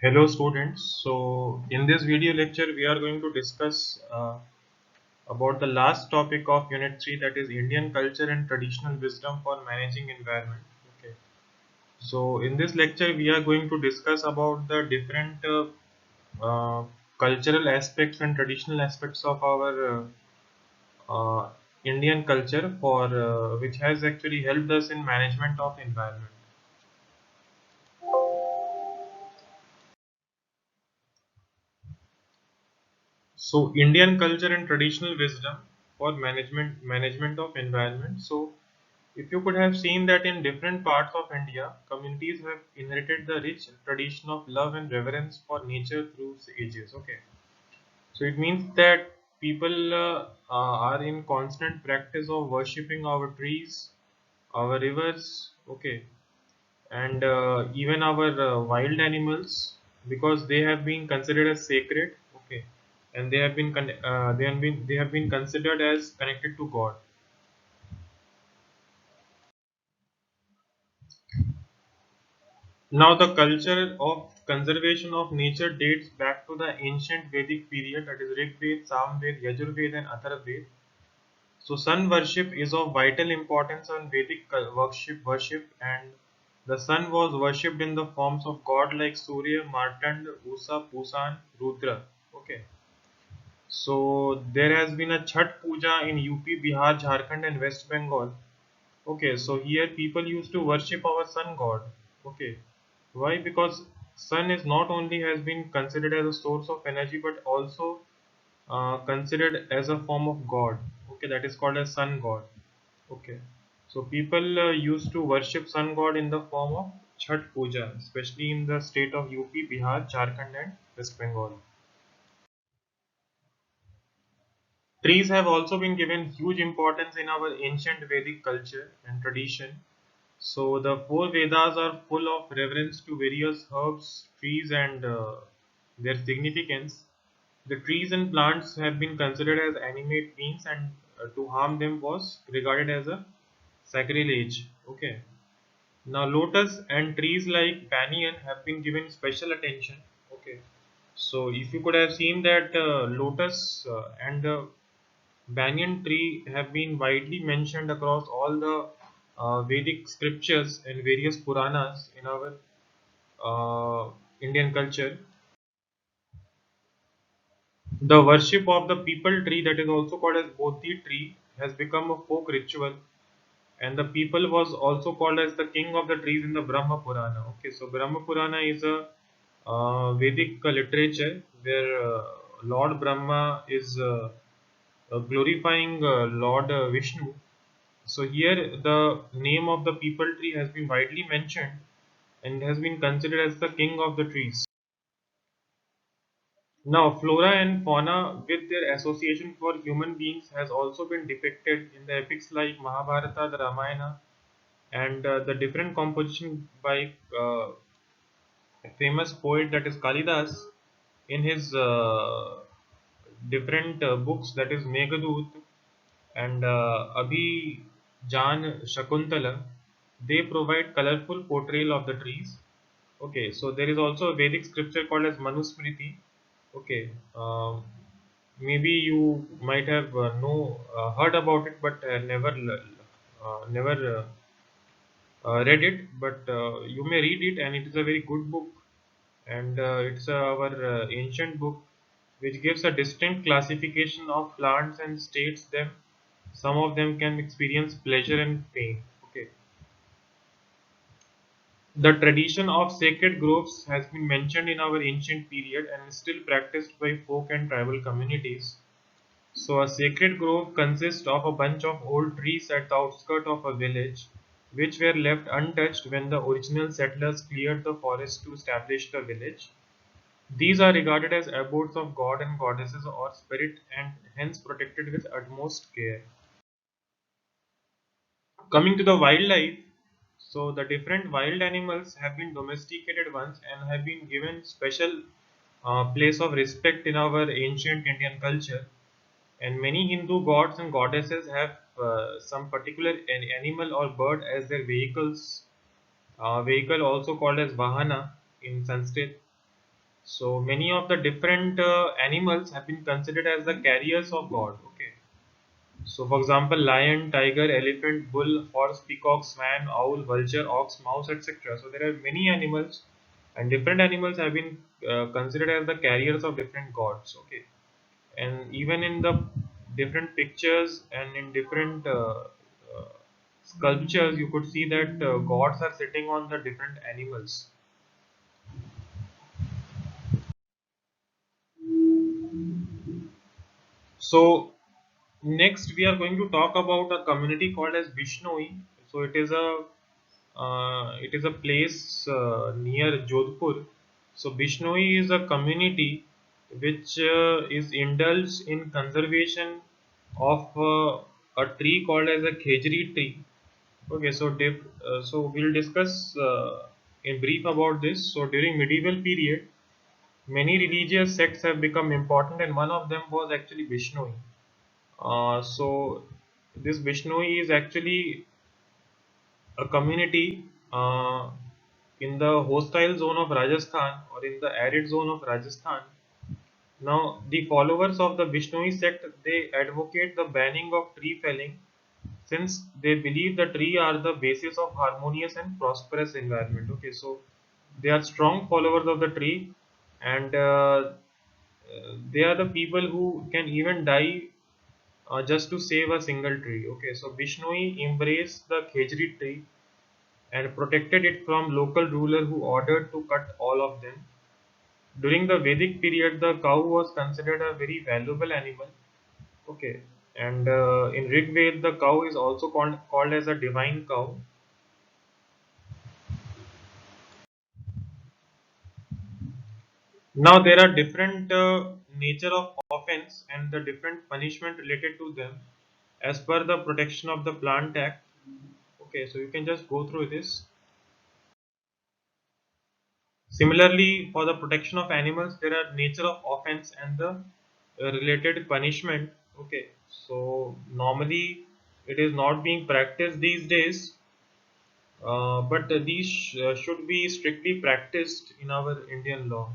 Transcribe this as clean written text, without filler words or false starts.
Hello students. So in this video lecture we are going to discuss about the last topic of unit 3, that is Indian culture and traditional wisdom for managing environment. Okay. So in this lecture we are going to discuss about the different cultural aspects and traditional aspects of our Indian culture for which has actually helped us in management of environment. So Indian culture and traditional wisdom for management of environment. So if you could have seen that in different parts of India, communities have inherited the rich tradition of love and reverence for nature through ages. Okay, so it means that people are in constant practice of worshipping our trees, our rivers, okay, and even our wild animals, because they have been considered as sacred, okay, and they have been considered as connected to God. Now, the culture of conservation of nature dates back to the ancient Vedic period, that is Rig Veda, Samveda, Yajurveda, and Atharvaveda. So, sun worship is of vital importance on Vedic worship, and the sun was worshipped in the forms of god like Surya, Martand, Usa, Pusan, Rudra. Okay. So, there has been a Chhat Puja in UP, Bihar, Jharkhand, and West Bengal. Okay, so here people used to worship our sun god. Okay, why? Because sun is not only has been considered as a source of energy, but also considered as a form of god. Okay, that is called as sun god. Okay, so people used to worship sun god in the form of Chhat Puja, especially in the state of UP, Bihar, Jharkhand, and West Bengal. Trees have also been given huge importance in our ancient Vedic culture and tradition. So the four Vedas are full of reverence to various herbs, trees, and their significance. The trees and plants have been considered as animate beings, and to harm them was regarded as a sacrilege. Okay. Now lotus and trees like banyan have been given special attention. Okay. So if you could have seen that lotus and banyan tree have been widely mentioned across all the Vedic scriptures and various Puranas in our Indian culture. The worship of the people tree, that is also called as Bodhi tree, has become a folk ritual, and the people was also called as the king of the trees in the Brahma Purana. Okay, so Brahma Purana is a Vedic literature where Lord Brahma is glorifying Lord Vishnu. So here the name of the people tree has been widely mentioned and has been considered as the king of the trees. Now flora and fauna with their association for human beings has also been depicted in the epics like Mahabharata, the Ramayana, and the different composition by a famous poet, that is Kalidas, in his different books, that is Meghadoot and Abhijan Shakuntala. They provide colorful portrayal of the trees. Okay, so there is also a Vedic scripture called as Manusmriti. Okay, maybe you might have heard about it, but never read it. But you may read it, and it is a very good book, and it's our ancient book, which gives a distinct classification of plants and states them. Some of them can experience pleasure and pain. Okay. The tradition of sacred groves has been mentioned in our ancient period and is still practiced by folk and tribal communities. So, a sacred grove consists of a bunch of old trees at the outskirts of a village, which were left untouched when the original settlers cleared the forest to establish the village. These are regarded as abodes of god and goddesses or spirit, and hence protected with utmost care. Coming to the wildlife, so the different wild animals have been domesticated once and have been given special place of respect in our ancient Indian culture. And many Hindu gods and goddesses have some particular animal or bird as their vehicles. Vehicle also called as Vahana in Sanskrit. So many of the different animals have been considered as the carriers of God. Okay. So for example, lion, tiger, elephant, bull, horse, peacock, swan, owl, vulture, ox, mouse, etc. So there are many animals, and different animals have been considered as the carriers of different gods. Okay. And even in the different pictures and in different sculptures, you could see that gods are sitting on the different animals. So next we are going to talk about a community called as Bishnoi. So it is a place near Jodhpur. So Bishnoi is a community which is indulged in conservation of a tree called as a khejri tree. Okay, so we'll discuss in brief about this. So during medieval period, many religious sects have become important, and one of them was actually Bishnoi. So this Bishnoi is actually a community in the hostile zone of Rajasthan or in the arid zone of Rajasthan. Now, the followers of the Bishnoi sect, they advocate the banning of tree felling since they believe the tree are the basis of harmonious and prosperous environment. Okay, so they are strong followers of the tree, and they are the people who can even die just to save a single tree. Okay, so Bishnoi embraced the Khejri tree and protected it from local ruler who ordered to cut all of them. During the Vedic period, the cow was considered a very valuable animal. Okay, and in Rig Veda, the cow is also called as a divine cow. Now there are different nature of offense and the different punishment related to them as per the Protection of the Plant Act. Okay, so you can just go through this. Similarly, for the protection of animals, there are nature of offense and the related punishment. Okay, so normally it is not being practiced these days, but these should be strictly practiced in our Indian law.